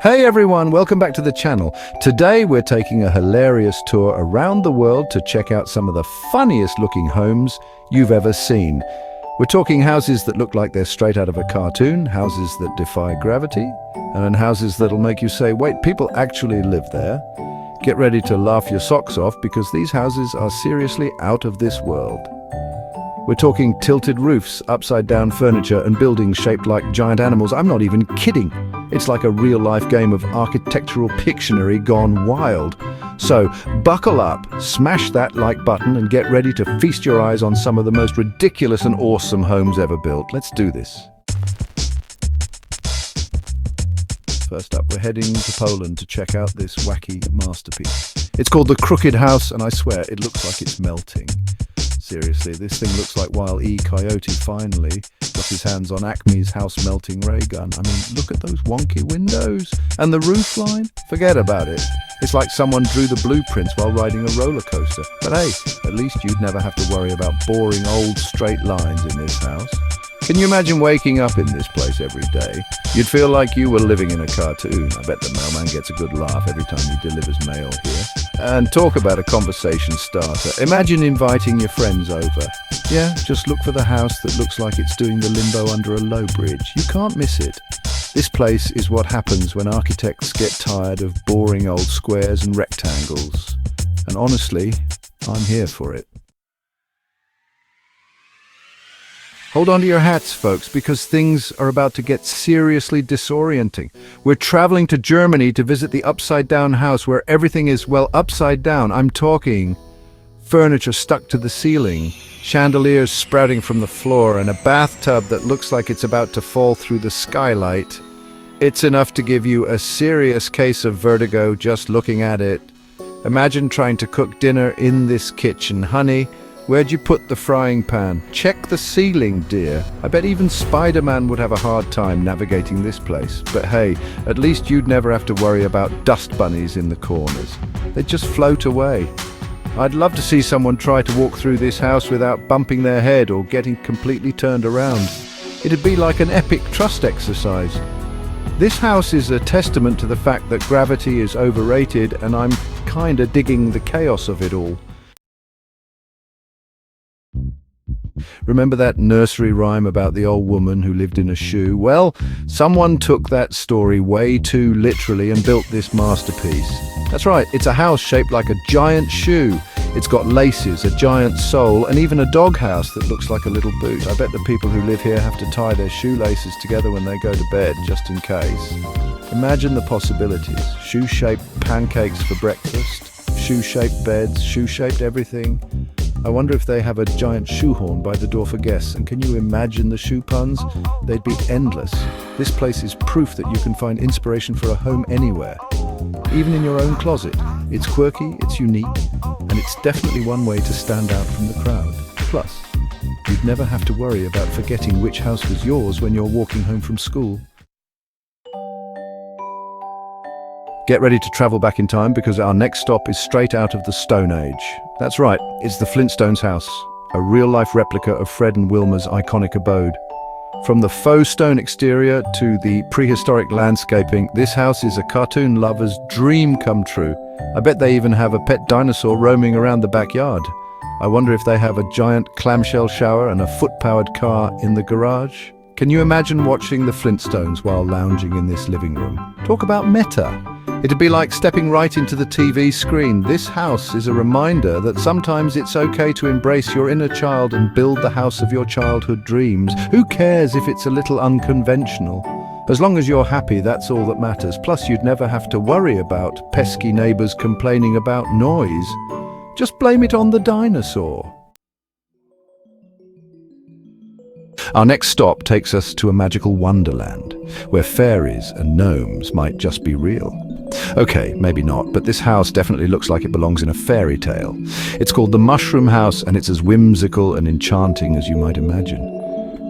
Hey everyone, welcome back to the channel. Today we're taking a hilarious tour around the world to check out some of the funniest looking homes you've ever seen. We're talking houses that look like they're straight out of a cartoon, houses that defy gravity, and houses that'll make you say, wait, people actually live there. Get ready to laugh your socks off because these houses are seriously out of this world. We're talking tilted roofs, upside-down furniture, and buildings shaped like giant animals. I'm not even kidding. It's like a real-life game of architectural Pictionary gone wild. So, buckle up, smash that like button, and get ready to feast your eyes on some of the most ridiculous and awesome homes ever built. Let's do this. First up, we're heading to Poland to check out this wacky masterpiece. It's called the Crooked House, and I swear, it looks like it's melting. Seriously, this thing looks like Wile E. Coyote finally got his hands on Acme's house-melting ray gun. I mean, look at those wonky windows. And the roof line? Forget about it. It's like someone drew the blueprints while riding a roller coaster. But hey, at least you'd never have to worry about boring old straight lines in this house. Can you imagine waking up in this place every day? You'd feel like you were living in a cartoon. I bet the mailman gets a good laugh every time he delivers mail here. And talk about a conversation starter. Imagine inviting your friends over. Yeah, just look for the house that looks like it's doing the limbo under a low bridge. You can't miss it. This place is what happens when architects get tired of boring old squares and rectangles. And honestly, I'm here for it. Hold on to your hats, folks, because things are about to get seriously disorienting. We're traveling to Germany to visit the upside-down house where everything is, well, upside down. I'm talking furniture stuck to the ceiling, chandeliers sprouting from the floor, and a bathtub that looks like it's about to fall through the skylight. It's enough to give you a serious case of vertigo just looking at it. Imagine trying to cook dinner in this kitchen, honey. Where'd you put the frying pan? Check the ceiling, dear. I bet even Spider-Man would have a hard time navigating this place. But hey, at least you'd never have to worry about dust bunnies in the corners. They'd just float away. I'd love to see someone try to walk through this house without bumping their head or getting completely turned around. It'd be like an epic trust exercise. This house is a testament to the fact that gravity is overrated, and I'm kinda digging the chaos of it all. Remember that nursery rhyme about the old woman who lived in a shoe? Well, someone took that story way too literally and built this masterpiece. That's right, it's a house shaped like a giant shoe. It's got laces, a giant sole, and even a doghouse that looks like a little boot. I bet the people who live here have to tie their shoelaces together when they go to bed, just in case. Imagine the possibilities. Shoe-shaped pancakes for breakfast, shoe-shaped beds, shoe-shaped everything. I wonder if they have a giant shoehorn by the door for guests, and can you imagine the shoe puns? They'd be endless. This place is proof that you can find inspiration for a home anywhere, even in your own closet. It's quirky, it's unique, and it's definitely one way to stand out from the crowd. Plus, you'd never have to worry about forgetting which house was yours when you're walking home from school. Get ready to travel back in time because our next stop is straight out of the Stone Age. That's right, it's the Flintstones House, a real-life replica of Fred and Wilma's iconic abode. From the faux stone exterior to the prehistoric landscaping, this house is a cartoon lover's dream come true. I bet they even have a pet dinosaur roaming around the backyard. I wonder if they have a giant clamshell shower and a foot-powered car in the garage. Can you imagine watching the Flintstones while lounging in this living room? Talk about meta. It'd be like stepping right into the TV screen. This house is a reminder that sometimes it's okay to embrace your inner child and build the house of your childhood dreams. Who cares if it's a little unconventional? As long as you're happy, that's all that matters. Plus, you'd never have to worry about pesky neighbors complaining about noise. Just blame it on the dinosaur. Our next stop takes us to a magical wonderland, where fairies and gnomes might just be real. Okay, maybe not, but this house definitely looks like it belongs in a fairy tale. It's called the Mushroom House, and it's as whimsical and enchanting as you might imagine.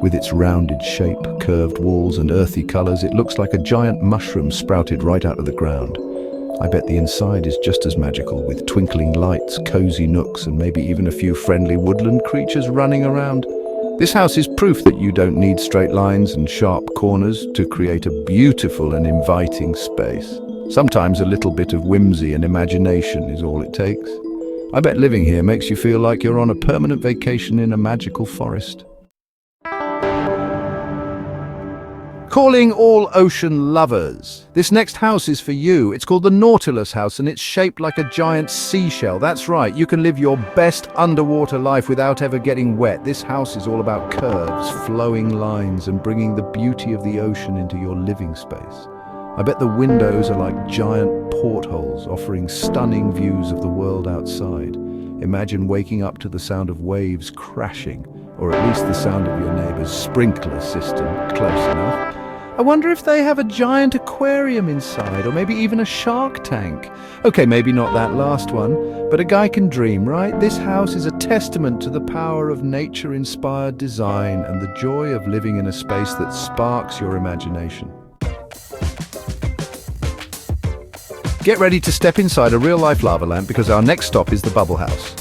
With its rounded shape, curved walls, and earthy colors, it looks like a giant mushroom sprouted right out of the ground. I bet the inside is just as magical, with twinkling lights, cozy nooks, and maybe even a few friendly woodland creatures running around. This house is proof that you don't need straight lines and sharp corners to create a beautiful and inviting space. Sometimes a little bit of whimsy and imagination is all it takes. I bet living here makes you feel like you're on a permanent vacation in a magical forest. Calling all ocean lovers. This next house is for you. It's called the Nautilus House and it's shaped like a giant seashell. That's right, you can live your best underwater life without ever getting wet. This house is all about curves, flowing lines and bringing the beauty of the ocean into your living space. I bet the windows are like giant portholes offering stunning views of the world outside. Imagine waking up to the sound of waves crashing, or at least the sound of your neighbor's sprinkler system. Close enough. I wonder if they have a giant aquarium inside, or maybe even a shark tank. Okay, maybe not that last one, but a guy can dream, right? This house is a testament to the power of nature-inspired design and the joy of living in a space that sparks your imagination. Get ready to step inside a real-life lava lamp because our next stop is the Bubble House.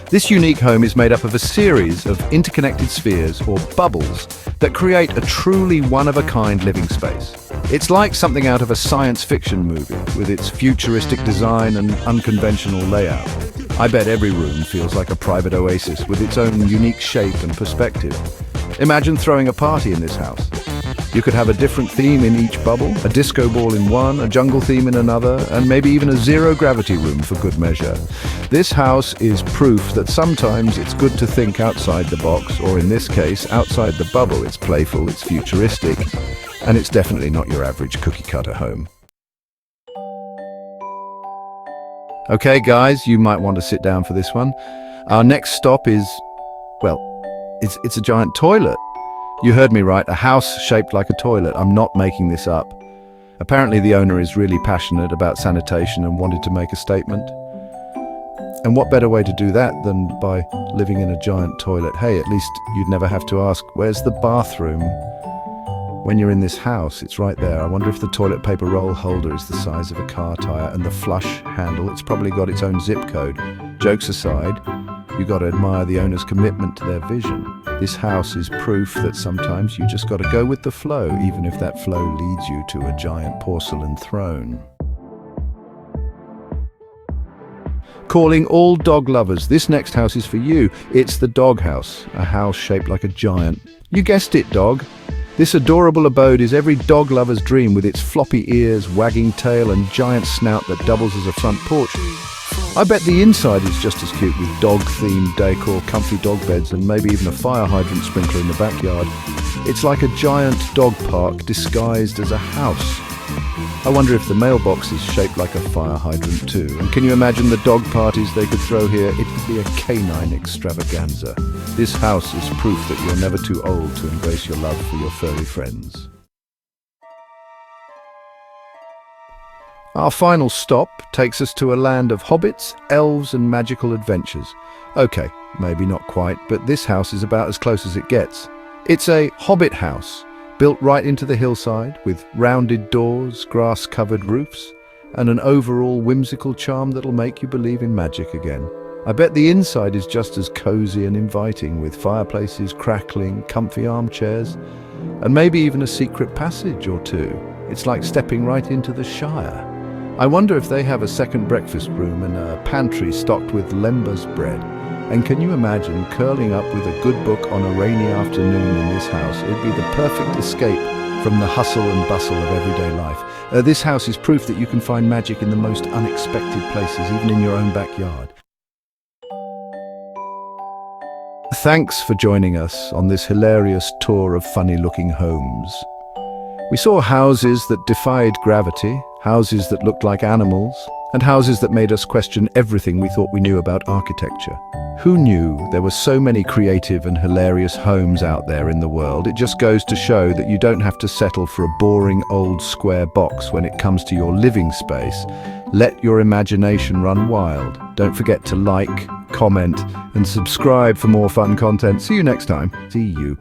This unique home is made up of a series of interconnected spheres, or bubbles, that create a truly one-of-a-kind living space. It's like something out of a science fiction movie, with its futuristic design and unconventional layout. I bet every room feels like a private oasis with its own unique shape and perspective. Imagine throwing a party in this house. You could have a different theme in each bubble, a disco ball in one, a jungle theme in another, and maybe even a zero-gravity room for good measure. This house is proof that sometimes it's good to think outside the box, or in this case, outside the bubble. It's playful, it's futuristic, and it's definitely not your average cookie-cutter home. Okay, guys, you might want to sit down for this one. Our next stop is, well, it's a giant toilet. You heard me right, a house shaped like a toilet. I'm not making this up. Apparently the owner is really passionate about sanitation and wanted to make a statement. And what better way to do that than by living in a giant toilet? Hey, at least you'd never have to ask, where's the bathroom? When you're in this house, it's right there. I wonder if the toilet paper roll holder is the size of a car tire, and the flush handle, it's probably got its own zip code. Jokes aside, you've got to admire the owner's commitment to their vision. This house is proof that sometimes you just got to go with the flow, even if that flow leads you to a giant porcelain throne. Calling all dog lovers, this next house is for you. It's the Dog House, a house shaped like a giant. You guessed it, dog. This adorable abode is every dog lover's dream, with its floppy ears, wagging tail and giant snout that doubles as a front porch. I bet the inside is just as cute, with dog-themed decor, comfy dog beds and maybe even a fire hydrant sprinkler in the backyard. It's like a giant dog park disguised as a house. I wonder if the mailbox is shaped like a fire hydrant too. And can you imagine the dog parties they could throw here? It could be a canine extravaganza. This house is proof that you're never too old to embrace your love for your furry friends. Our final stop takes us to a land of hobbits, elves and magical adventures. Okay, maybe not quite, but this house is about as close as it gets. It's a Hobbit House, built right into the hillside, with rounded doors, grass-covered roofs, and an overall whimsical charm that'll make you believe in magic again. I bet the inside is just as cozy and inviting, with fireplaces crackling, comfy armchairs, and maybe even a secret passage or two. It's like stepping right into the Shire. I wonder if they have a second breakfast room and a pantry stocked with Lembas bread. And can you imagine curling up with a good book on a rainy afternoon in this house? It'd be the perfect escape from the hustle and bustle of everyday life. This house is proof that you can find magic in the most unexpected places, even in your own backyard. Thanks for joining us on this hilarious tour of funny-looking homes. We saw houses that defied gravity, houses that looked like animals, and houses that made us question everything we thought we knew about architecture. Who knew there were so many creative and hilarious homes out there in the world? It just goes to show that you don't have to settle for a boring old square box when it comes to your living space. Let your imagination run wild. Don't forget to like, comment, and subscribe for more fun content. See you next time. See you.